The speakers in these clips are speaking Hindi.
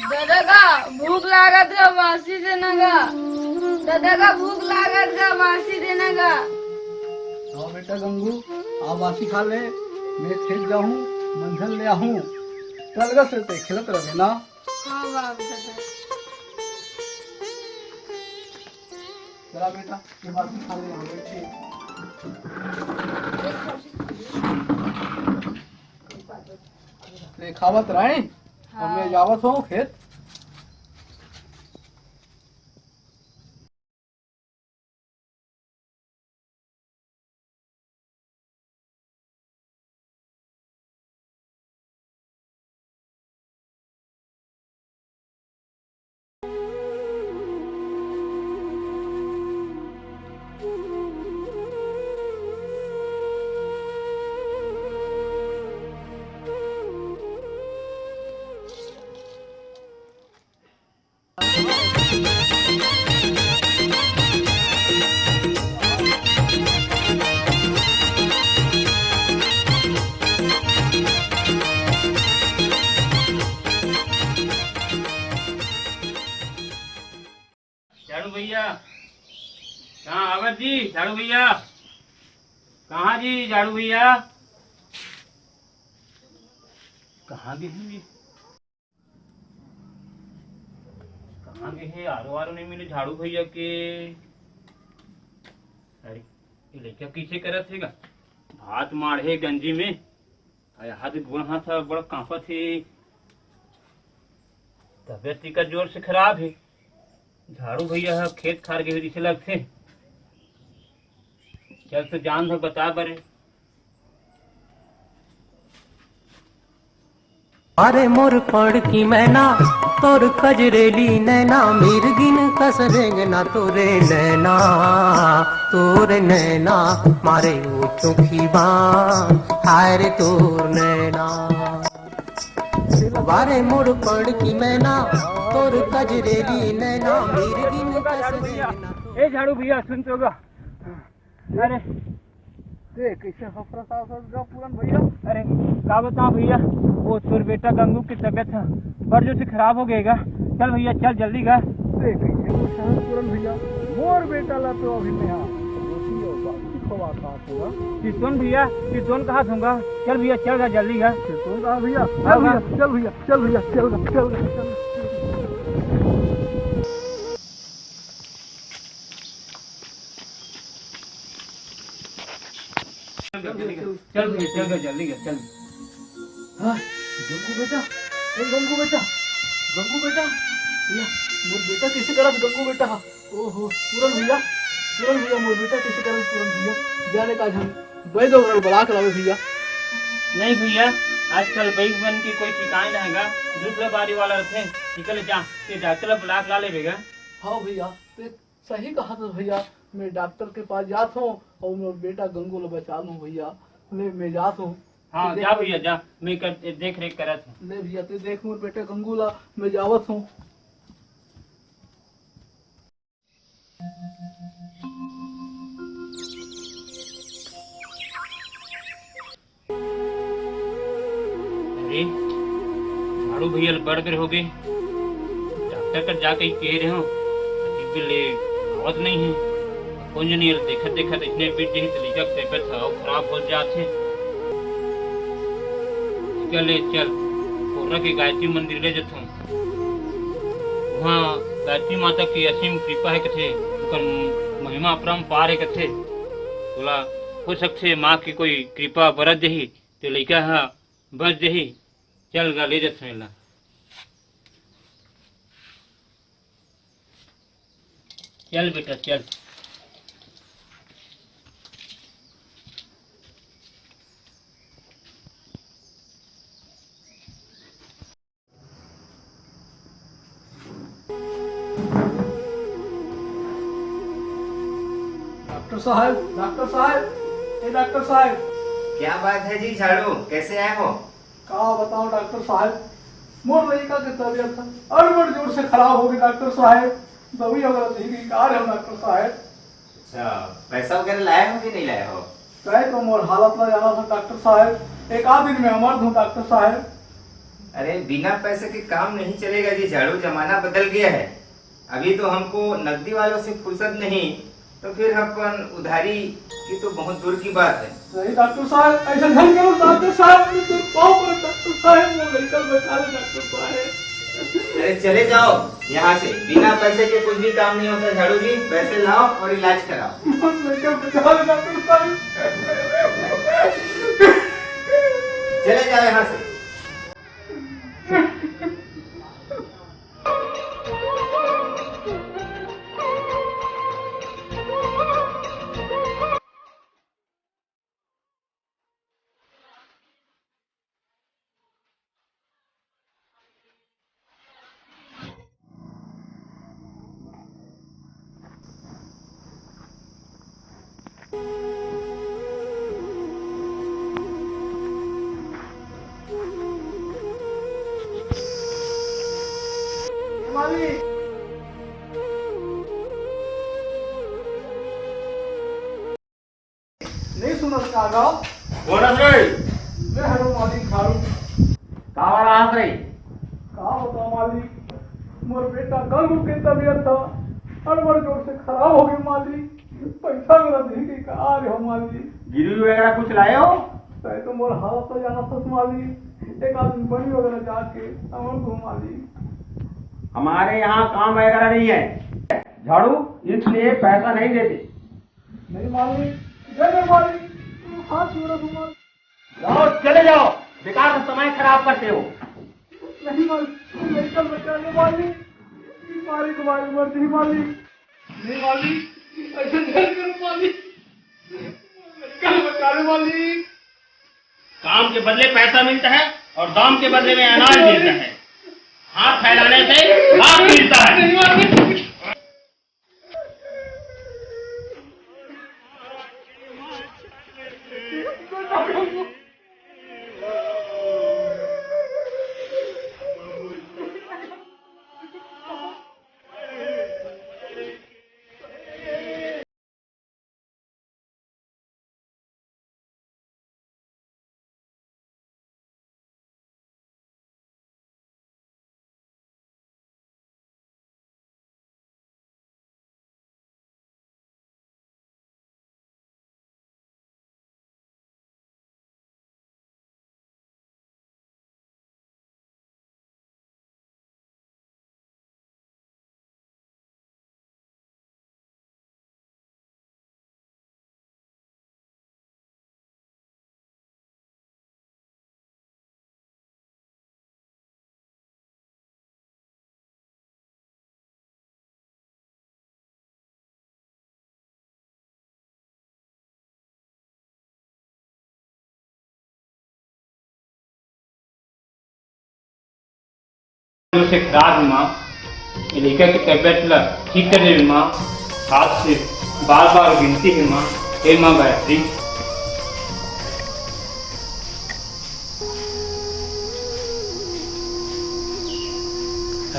दादा का भूख लागत है वासी देना का। दादा का भूख लागत है वासी देना का। हाँ बेटा गंगू, आप वासी खा ले, मैं खेत जाऊँ, मंझल ले आऊँ। चल गा से खिलत रहे ना। हाँ बाप दादा। चला बेटा, ये वासी खा ले, यहाँ बैठे। ते खावत रहे, और मैं जावत हूँ खेत। झाड़ू भैया कहाँ आवत जी? झाड़ू भैया कहाँ जी? झाड़ू भैया कहाँ गए हैं जी? कहाँ गए हैं? आरो आरो नहीं मिले झाड़ू भैया के। अरे ये लड़का पीछे करत है भात माढ़े गंजी में हाथ गुण था बड़ा कांपत है। तबियत का जोर से खराब है। झाड़ू भैया खेत खार के जिसे लगते चल तो जान तो बता बरे। अरे मोर पड़ की मैना तोर खजरेली नैना मिर्गिन कस रेंगना तोरे नैना मारे ऊँटों की बान हाय रे तोर नैना। बारे मोर पड़ की मैना तोर कजरेली नैना मिर्गिन कस रेंगना। ए झाड़ू भैया सुन तो गा। अरे देख कैसे हफरा सा पूरन भैया। अरे क्या बताऊं भैया, वो तोर बेटा गंगू की तबीयत बड़ जोर से खराब हो गएगा। चल भैया चल जल्दी गा। देख कैसे शहर पूरन भैया, मोर बेटा ला तो अभी मैं किसोन भैया किसोन कहा दूंगा। चल भैया चल गा जल्दी गा। किसोन कहा भैया? चल भैया चल भैया चल भैया चल चल। चल भैया चल जल्दी गा चल। हाँ गंगू बेटा, ए गंगू बेटा, गंगू बेटा, या मोर बेटा कैसे करत गंगू बेटा। ओहो पूरन भैया मोर बेटा कैसे करत पूरन भैया। जाने का हम बैदो बड़ा करावे भैया। नहीं भैया आजकल बैग बन की कोई ठिकाना रहेगा। दूसरा बारी वाला रखे निकल जा के डॉक्टर ब्लाक ला लेगा। हाँ भैया ते सही कहा था भैया, मैं डॉक्टर के पास जाता हूँ और मेरा बेटा गंगू को बचा लूँ भैया। मैं जाता हूँ। हाँ जा भैया जा, मैं देख रेख करत हूँ। ले भैया ते देख मोर बेटे गंगू ला मैं जावत हूँ। अरे झाड़ू भैया बड़ बेर हो गए, डॉक्टर का जाके कह रहे हो ले आवत नहीं है। कुंज नहीं देखत देखत इतने बीच ही तरीका तबियत खराब हो जाते। चले चल कोर्रा के गायत्री मंदिर ले जाता हूँ। वहाँ गायत्री माता की असीम कृपा है कथे, महिमा अपरंपार है कथे। बोला हो सकते माँ की कोई कृपा बरत जही तो लड़का है बच जही। चल गा ले जाते मेला। चल बेटा चल। डॉक्टर साहब, ए डॉक्टर साहब। क्या बात है जी झाड़ू, कैसे आए हो? का बताओ डॉक्टर साहब, मोर लड़का की तबीयत अड़बड़ जोर से खराब हो गई डॉक्टर साहब। दवाई वगैरह नहीं गई कार है डॉक्टर साहब। अच्छा पैसा वगैरह लाए हो कि नहीं लाए हो? तो मोर हालत ना जाना था डॉक्टर साहब, एक आध दिन में अमर हूँ डॉक्टर साहब। अरे बिना पैसे के काम नहीं चलेगा जी, झाड़ू जमाना बदल गया है। अभी तो हमको नकदी वालों से फुर्सत नहीं, तो फिर अपन उधारी की तो बहुत दूर की बात है। नहीं डॉक्टर साहब, ऐसा नहीं करो डॉक्टर साहब, मेरे पाँव पर डॉक्टर साहब, वो लड़का बचा ले डॉक्टर साहब। अरे चले जाओ यहाँ से, बिना पैसे के कुछ भी काम नहीं होता झाड़ू जी। पैसे लाओ और इलाज कराओ। लड़का बचा ले डॉक्टर साहब। चले जाओ यहाँ से। मालिक, नहीं सुना कागा। बोनस रे मैं हेलो मालिक झाड़ू। का रहा रे? का बताओ मालिक, मोर बेटा कल के तबीयत था अड़बड़ जोर से खराब हो गई मालिक। पैसा मेरा नहीं के कहा रे हो मालिक। गिरवी वगैरह कुछ लाए हो? तय तो मोर हालत तो जाना सस मालिक। एक आदमी बनी वगैरह जाके अमर दो मालिक। हमारे यहाँ काम वगैरह नहीं है झाड़ू, इसलिए पैसा नहीं देते। नहीं मालिक, जय मालिक, हाथ जोड़ा दो मालिक। जाओ चले जाओ, बेकार का समय खराब करते हो। नहीं मालिक, लड़का बचा ले मालिक। मालिक तुम्हारी मर्जी मालिक। नहीं मालिक, ऐसे नहीं करो मालिक। लड़का बचा ले मालिक। काम के बदले पैसा मिलता है और दाम के बदले में अनाज मिलता है। हाथ फैलाने से हाथ मिलता है। नहीं मालिक। से खराब है माँ, ये लड़का की तबीयत ठीक कर दे माँ। हाथ से बार बार गिनती है माँ। हे माँ गायत्री,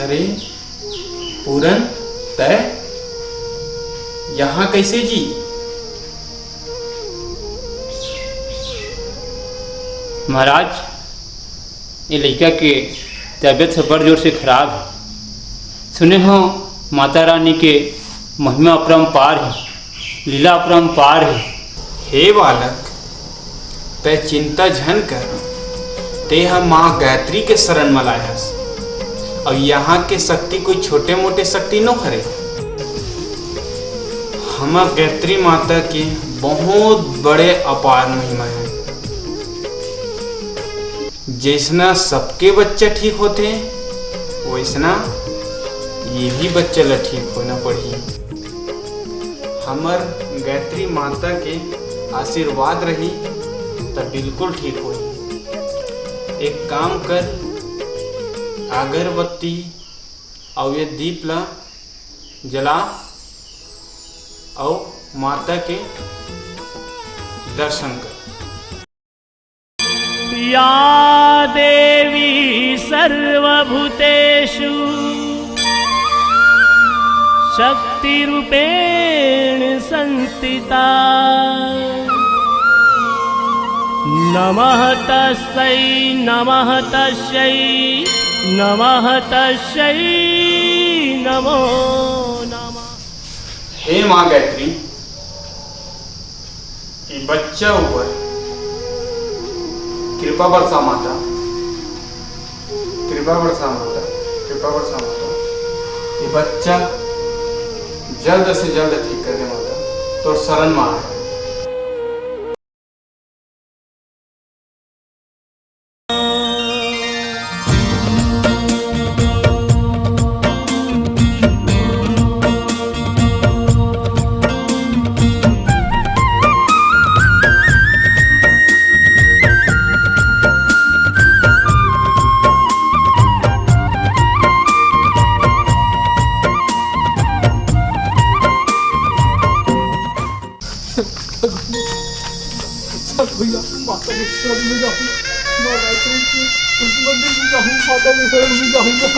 अरे पूरन, तय यहाँ कैसे जी? महाराज, ये लड़का के तबीयत से बड़ जोर से खराब है। सुने हो माता रानी के महिमा अपरंपार है, लीला अपरंपार है। हे बालक, तय चिंता झन कर। ते हम माँ गायत्री के शरण में लायस। अब यहाँ के शक्ति कोई छोटे मोटे शक्ति न करे। हम गायत्री माता के बहुत बड़े अपार महिमा है। जैसना सबके बच्चे ठीक होते हैं, वैसना ये भी बच्चे ला ठीक होना पड़ी। हमर गायत्री माता के आशीर्वाद रही तब बिल्कुल ठीक हो। एक काम कर, अगरबत्ती और ये दीप ला जला और माता के दर्शन कर। या देवी सर्वभूतेषु शक्तिरूपेण संस्थिता नमः तस्यै नमः तस्यै नमः तस्यै नमो नमः। हे माँ गायत्री, ये बच्चा ऊपर कृपा बरसा माता, कृपा बरसा माता, कृपा बरसा माता। ये बच्चा जल्द से जल्द ठीक कर दे माता, तो शरण में आ है। भैया माता के शरण में जाऊँ, माँ गायत्री के उस मंदिर में जाऊँ, माता के शरण में जाऊँगा।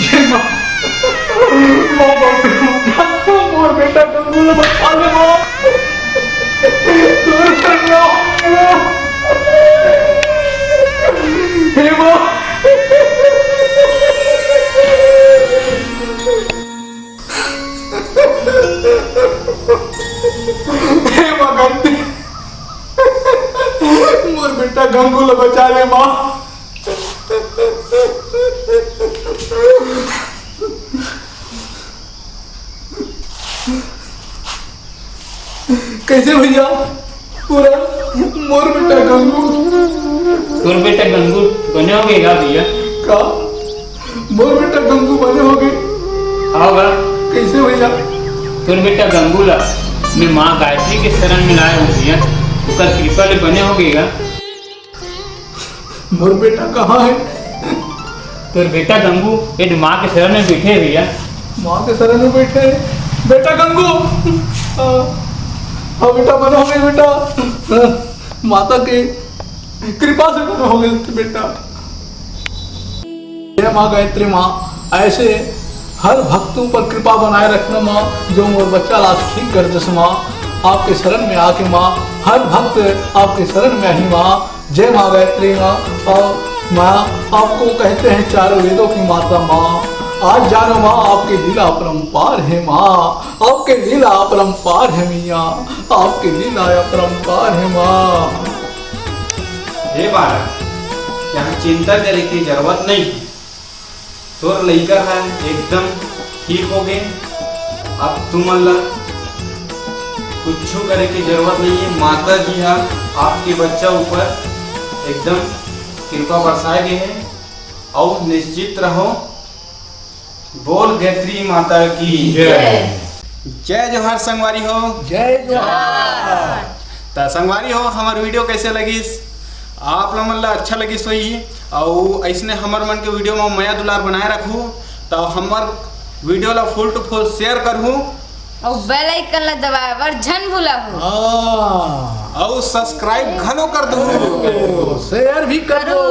जय माँ, माँ बाप मोर बेटा गंगू ने बचा ले माँ, दूर करना हे माँ। मोर बेटा गंगू ले बचा ले माँ। कैसे भैया पूरा मोर बेटा गंगू, तोर बेटा गंगू बने हो गएगा भैया? का मोर बेटा गंगू बने हो गए? आओगा कैसे भैया? तोर बेटा गंगू ला मैं माँ गायत्री के शरण में लाया हूँ भैया, उसका कृपा ले बने हो गएगा। मोर बेटा कहाँ है? तोर बेटा गंगू ये माँ के शरण में बैठे भैया। माँ के शरण में बैठे हैं। बेटा गंगू, हाँ बेटा बना हो गए बेटा, माता के कृपा से बना हो गए बेटा। जय माँ गायत्री माँ, ऐसे हर भक्तों पर कृपा बनाए रखना माँ, जो मोर बच्चा लाश ठीक कर दस माँ। आपके शरण में आके माँ, हर भक्त आपके शरण में ही माँ। जय माँ गायत्री माँ। और माँ आपको कहते हैं चारों वेदों की माता माँ, आज जानो माँ आपकी लीला अपरंपार है माँ, आपके लीला अपरंपार है मियाँ, आपकी लीला अपरंपार है माँ। हे बालक, यहाँ चिंता करे की जरूरत नहीं, तोर लइका है एकदम ठीक हो गए। अब तुम अल्लाह कुछ करे की जरूरत नहीं है, माता जी हाँ आपके बच्चा ऊपर एकदम कृपा बरसाए गए हैं। और निश्चित रहो, बोल गायत्री माता की जय। जय जोहार संगवारी हो। जय जोहार। तो संगवारी हो, हमार वीडियो कैसे लगी? आप लोग मतलब अच्छा लगी सोई, और ऐसने हमार मन के वीडियो में माया दुलार बनाए रखूँ, तो हमार वीडियो ला फुल टू फुल शेयर करूँ, और बेल आइकन ला दबाए बर झन भुलाहू, और सब्सक्राइब घलो कर दो, शेयर भी करो।